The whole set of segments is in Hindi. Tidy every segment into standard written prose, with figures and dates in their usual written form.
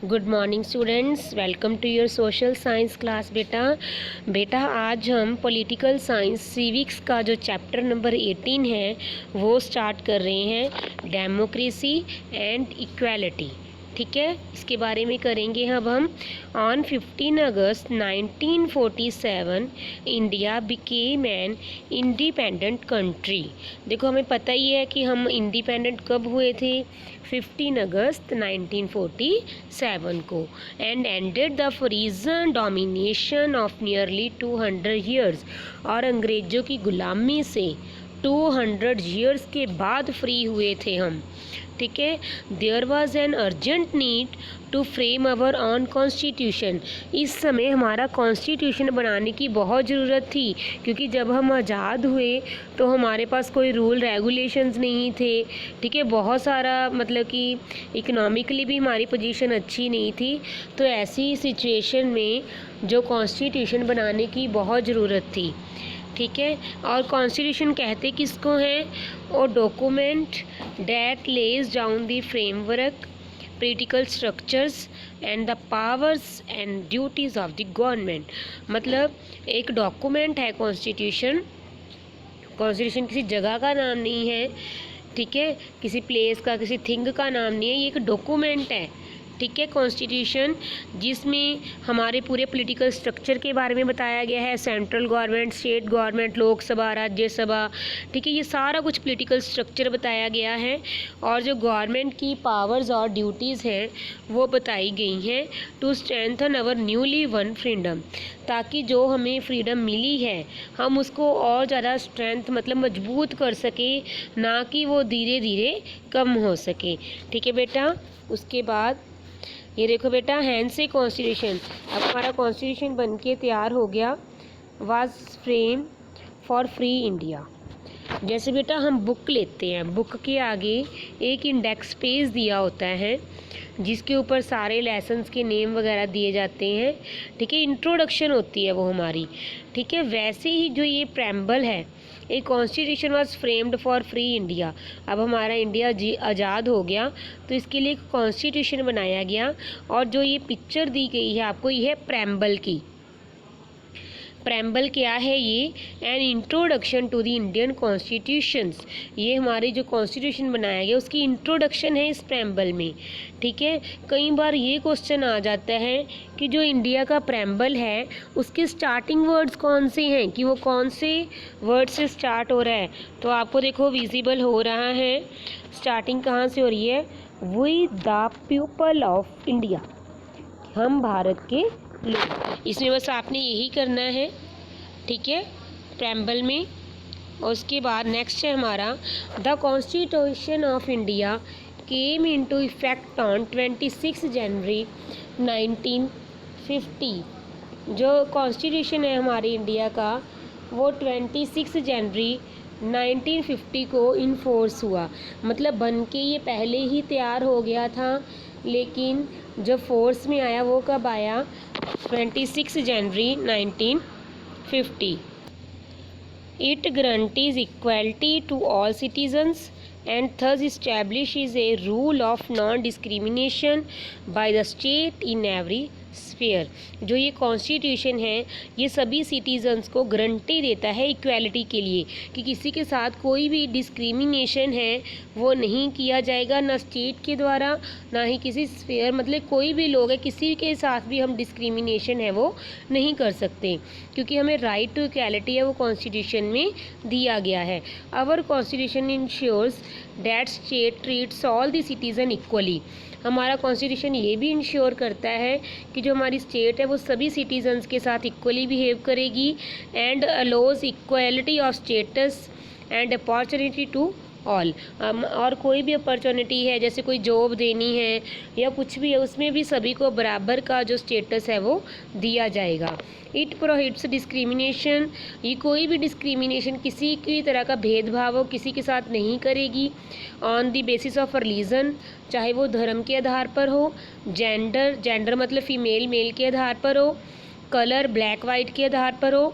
Good morning students, welcome to your social science class. बेटा आज हम पॉलिटिकल साइंस सिविक्स का जो चैप्टर नंबर 18 है वो स्टार्ट कर रहे हैं, डेमोक्रेसी एंड इक्वालिटी। ठीक है, इसके बारे में करेंगे अब हम। On 15 August 1947 India became an independent country. देखो, हमें पता ही है कि हम इंडिपेंडेंट कब हुए थे, 15 अगस्त 1947 को, and ended the फ्रीजन domination of nearly 200 years. और अंग्रेज़ों की गुलामी से 200 ईयर्स के बाद फ्री हुए थे हम। ठीक है, there was an urgent need to frame our own constitution. इस समय हमारा कॉन्स्टिट्यूशन बनाने की बहुत ज़रूरत थी, क्योंकि जब हम आज़ाद हुए तो हमारे पास कोई रूल रेगुलेशंस नहीं थे। ठीक है, बहुत सारा मतलब कि इकोनॉमिकली भी हमारी पोजीशन अच्छी नहीं थी। तो ऐसी सिचुएशन में जो कॉन्स्टिट्यूशन बनाने की बहुत ज़रूरत थी। ठीक है, और कॉन्स्टिट्यूशन कहते किसको हैं? और document that lays down the framework, political structures and the powers and duties of the government. मतलब एक डॉक्यूमेंट है कॉन्स्टिट्यूशन। कॉन्स्टिट्यूशन किसी जगह का नाम नहीं है, ठीक है, किसी प्लेस का, किसी थिंग का नाम नहीं है, ये एक डॉक्यूमेंट है। ठीक है, कॉन्स्टिट्यूशन जिसमें हमारे पूरे पॉलिटिकल स्ट्रक्चर के बारे में बताया गया है, central government, state government, Lok Sabha, Rajya Sabha. ठीक है, ये सारा कुछ पॉलिटिकल स्ट्रक्चर बताया गया है, और जो गवर्नमेंट की पावर्स और ड्यूटीज़ हैं वो बताई गई हैं, to strengthen our newly won freedom, ताकि जो हमें फ्रीडम मिली है हम उसको और ज़्यादा स्ट्रेंथ मतलब मजबूत कर सके, ना कि वो धीरे धीरे कम हो सके। ठीक है बेटा, उसके बाद ये देखो बेटा, हैंड से कॉन्स्टिट्यूशन, अब हमारा कॉन्स्टिट्यूशन बन के तैयार हो गया। Was frame for free India. जैसे बेटा हम बुक लेते हैं, बुक के आगे एक इंडेक्स पेज दिया होता है जिसके ऊपर सारे लेसन्स के नेम वगैरह दिए जाते हैं। ठीक है, इंट्रोडक्शन होती है वो हमारी। ठीक है, वैसे ही जो ये प्रेम्बल है, एक constitution was framed for free India. अब हमारा इंडिया आज़ाद हो गया तो इसके लिए एक कॉन्स्टिट्यूशन बनाया गया, और जो ये पिक्चर दी गई है आपको, ये है प्रेम्बल की। प्रेम्बल क्या है? ये an introduction to the Indian constitutions. ये हमारे जो कॉन्स्टिट्यूशन बनाया गया उसकी इंट्रोडक्शन है इस प्रेम्बल में। ठीक है, कई बार ये क्वेश्चन आ जाता है कि जो इंडिया का प्रेम्बल है उसके स्टार्टिंग वर्ड्स कौन से हैं, कि वो कौन से वर्ड से स्टार्ट हो रहा है। तो आपको देखो विजिबल हो रहा है, स्टार्टिंग कहाँ से हो रही है? We the people of India, हम भारत के लोग। इसमें बस आपने यही करना है। ठीक है, प्रेम्बल में। और उसके बाद नेक्स्ट है हमारा, the constitution of India came into effect on 26 जनवरी 1950। जो कॉन्स्टिट्यूशन है हमारे इंडिया का वो 26 जनवरी 1950 को इन्फोर्स हुआ। मतलब बन के ये पहले ही तैयार हो गया था, लेकिन जो फोर्स में आया वो कब आया? 26 जनवरी 1950। It guarantees equality to all citizens and thus establishes a rule of non-discrimination by the state in every sphere। जो ये कॉन्स्टिट्यूशन है ये सभी सिटीजन्स को गारंटी देता है इक्वालिटी के लिए, कि किसी के साथ कोई भी डिस्क्रिमिनेशन है वो नहीं किया जाएगा, ना स्टेट के द्वारा ना ही किसी स्फेयर, मतलब कोई भी लोग है किसी के साथ भी हम डिस्क्रिमिनेशन है वो नहीं कर सकते, क्योंकि हमें राइट टू इक्वालिटी है वो कॉन्स्टिट्यूशन में दिया गया है। Our constitution ensures that state treats all the citizen equally. हमारा कॉन्स्टिट्यूशन ये भी इंश्योर करता है कि जो हमारी स्टेट है वो सभी सिटीजन्स के साथ इक्वली बिहेव करेगी, and allows equality of status and opportunity to all. और कोई भी अपॉर्चुनिटी है, जैसे कोई जॉब देनी है या कुछ भी है, उसमें भी सभी को बराबर का जो स्टेटस है वो दिया जाएगा। इट प्रोहिबिट्स डिस्क्रिमिनेशन, ये कोई भी डिस्क्रिमिनेशन, किसी की तरह का भेदभाव वो किसी के साथ नहीं करेगी। On the basis of religion, चाहे वो धर्म के आधार पर हो, जेंडर मतलब फीमेल मेल के आधार पर हो, कलर ब्लैक वाइट के आधार पर हो,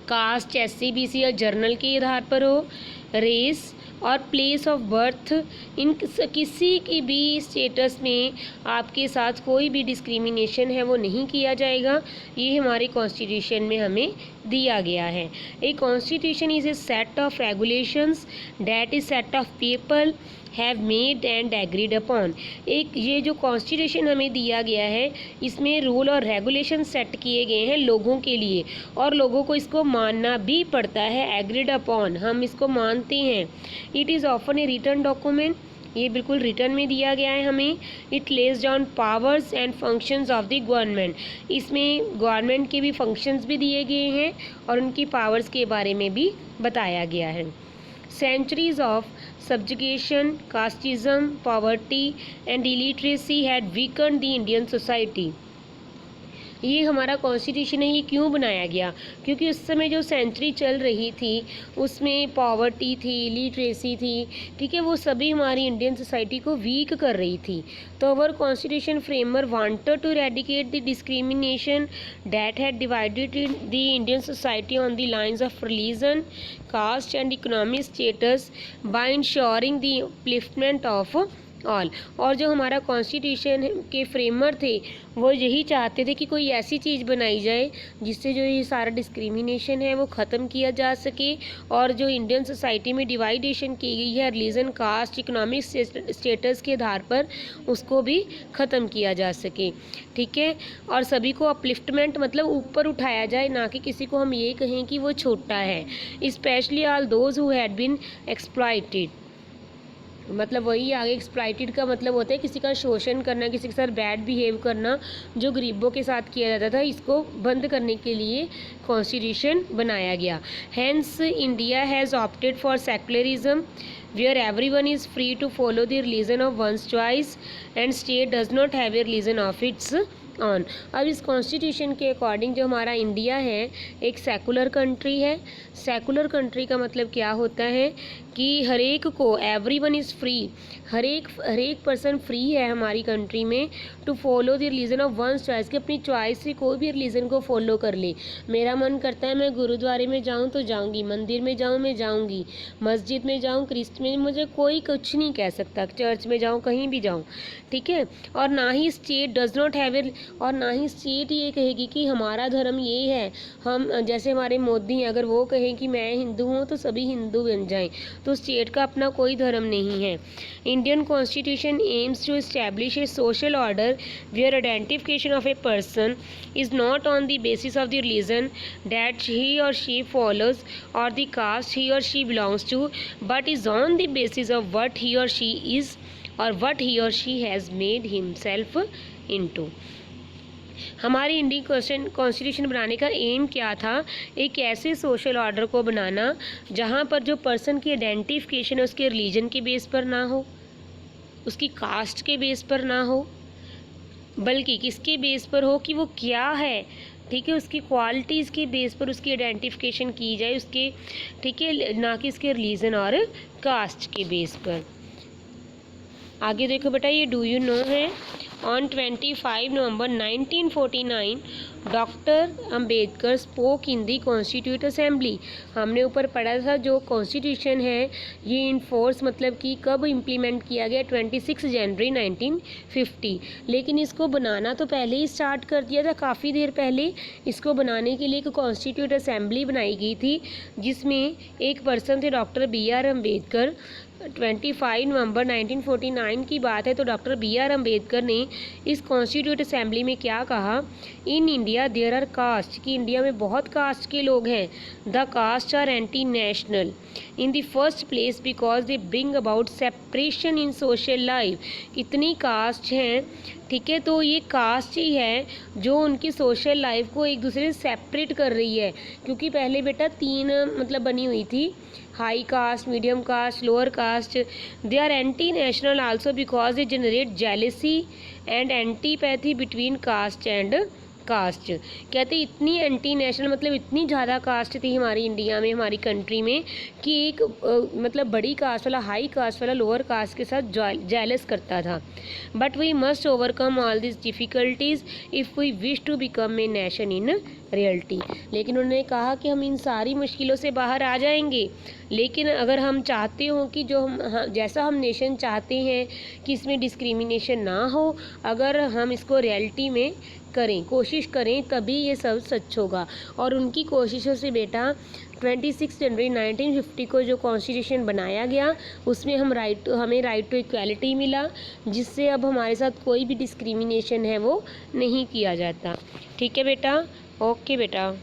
कास्ट SC BC या जर्नल के आधार पर हो, रेस और प्लेस ऑफ बर्थ, इन किसी की भी स्टेटस में आपके साथ कोई भी डिस्क्रिमिनेशन है वो नहीं किया जाएगा। ये हमारे कॉन्स्टिट्यूशन में हमें दिया गया है। A constitution is a set of regulations that is set of people have made and agreed upon. एक ये जो कॉन्स्टिट्यूशन हमें दिया गया है, इसमें रूल और रेगुलेशन सेट किए गए हैं लोगों के लिए, और लोगों को इसको मानना भी पड़ता है। एग्रीड अपॉन, हम इसको मानते हैं। It is often a written document, ये बिल्कुल रिटर्न में दिया गया है हमें। It lays down powers and functions of the government, इसमें गवर्नमेंट के भी फंक्शंस भी दिए गए हैं और उनकी पावर्स के बारे में भी बताया गया है। Centuries of subjugation, casteism, poverty and illiteracy had weakened the Indian society. ये हमारा कॉन्स्टिट्यूशन है, ये क्यों बनाया गया? क्योंकि उस समय जो सेंचुरी चल रही थी उसमें पॉवर्टी थी, लिटरेसी थी, ठीक है, वो सभी हमारी इंडियन सोसाइटी को वीक कर रही थी। तो our constitution framer wanted to eradicate the discrimination that had divided the Indian society on the lines of religion, caste and economic status by ensuring the upliftment of all. और जो हमारा कॉन्स्टिट्यूशन के फ्रेमर थे वो यही चाहते थे कि कोई ऐसी चीज़ बनाई जाए जिससे जो ये सारा डिस्क्रिमिनेशन है वो ख़त्म किया जा सके, और जो इंडियन सोसाइटी में डिवाइडेशन की गई है रिलीजन, कास्ट, इकोनॉमिक स्टेटस के आधार पर, उसको भी ख़त्म किया जा सके, ठीक है। और सभी को अपलिफ्टमेंट मतलब ऊपर उठाया जाए, ना कि किसी को हम ये कहें कि वो छोटा है। Specially all those who had been exploited, मतलब वही आगे एक्सप्लॉइटेड का मतलब होता है किसी का शोषण करना, किसी के साथ बैड बिहेव करना, जो गरीबों के साथ किया जाता था। इसको बंद करने के लिए कॉन्स्टिट्यूशन बनाया गया। Hence India has opted for secularism where everyone is free to follow the religion of one's choice and state does not have a religion of its own। अब इस कॉन्स्टिट्यूशन के अकॉर्डिंग जो हमारा इंडिया है एक सेकुलर कंट्री है। सेकुलर कंट्री का मतलब क्या होता है कि हर एक को, एवरीवन इज़ फ्री, हर एक पर्सन फ्री है हमारी कंट्री में to follow the religion of one's choice, कि अपनी चॉइस से कोई भी रिलीजन को फॉलो कर ले। मेरा मन करता है मैं गुरुद्वारे में जाऊँ तो जाऊँगी, मंदिर में जाऊँ मैं जाऊँगी, मस्जिद में जाऊँ, क्रिस्ट में, मुझे कोई कुछ नहीं कह सकता, चर्च में जाऊँ, कहीं भी जाऊँ, ठीक है। और ना ही state does not have a, और ना ही स्टेट ये कहेगी कि हमारा धर्म ये है। हम जैसे हमारे मोदी हैं, अगर वो कहें कि मैं हिंदू हूँ तो सभी हिंदू बन जाएं, तो स्टेट का अपना कोई धर्म नहीं है। Indian constitution aims to establish a social order where identification of a person is not on the basis of the religion that he or she follows or the caste he or she belongs to, but is on the basis of what he or she is or what he or she has made himself into. हमारी इंडियन कॉन्स्टिट्यूशन बनाने का एम क्या था? एक ऐसे सोशल ऑर्डर को बनाना जहाँ पर जो पर्सन की आइडेंटिफिकेशन है उसके रिलीजन के बेस पर ना हो, उसकी कास्ट के बेस पर ना हो, बल्कि किसके बेस पर हो कि वो क्या है, ठीक है, उसकी क्वालिटीज़ के बेस पर उसकी आइडेंटिफिकेशन की जाए उसके, ठीक है, ना कि उसके रिलीजन और कास्ट के बेस पर। आगे देखो बेटा, ये डू यू नो है। On 25 November 1949 doctor Ambedkar spoke in the constitute assembly. हमने ऊपर पढ़ा था जो कॉन्स्टिट्यूशन है ये इन फोर्स मतलब कि कब इम्प्लीमेंट किया गया, 26 जनवरी 1950। लेकिन इसको बनाना तो पहले ही स्टार्ट कर दिया था, काफ़ी देर पहले। इसको बनाने के लिए एक कॉन्स्टिट्यूट असेंबली बनाई गई थी जिसमें एक पर्सन थे डॉक्टर BR अम्बेडकर। 25 नवंबर 1949 की बात है। तो डॉक्टर BR अम्बेडकर ने इस कॉन्स्टिट्यूट असेंबली में क्या कहा, in India there are caste, कि इंडिया में बहुत कास्ट के लोग हैं। The caste are anti national in the first place because they bring about separation in social life. इतनी कास्ट हैं, ठीक है, तो ये कास्ट ही है जो उनकी सोशल लाइफ को एक दूसरे से सेपरेट कर रही है। क्योंकि पहले बेटा 3 मतलब बनी हुई थी, high caste, medium caste, lower caste. They are anti national also because they generate jealousy and antipathy between caste and caste. कहते इतनी एंटी नेशनल मतलब इतनी ज़्यादा कास्ट थी हमारी इंडिया में, हमारी कंट्री में, कि एक मतलब बड़ी कास्ट वाला, हाई कास्ट वाला लोअर कास्ट के साथ जेलस करता था। But we must overcome all this difficulties if we wish to become a nation in reality. लेकिन उन्होंने कहा कि हम इन सारी मुश्किलों से बाहर आ जाएंगे, लेकिन अगर हम चाहते हो कि जो जैसा हम नेशन चाहते हैं कि इसमें डिस्क्रिमिनेशन ना हो, अगर हम इसको रियलिटी में करें, कोशिश करें, तभी ये सब सच होगा। और उनकी कोशिशों से बेटा 26 जनवरी 1950 को जो कॉन्स्टिट्यूशन बनाया गया, उसमें हमें राइट टू इक्वालिटी मिला, जिससे अब हमारे साथ कोई भी डिस्क्रिमिनेशन है वो नहीं किया जाता। ठीक है बेटा, ओके बेटा।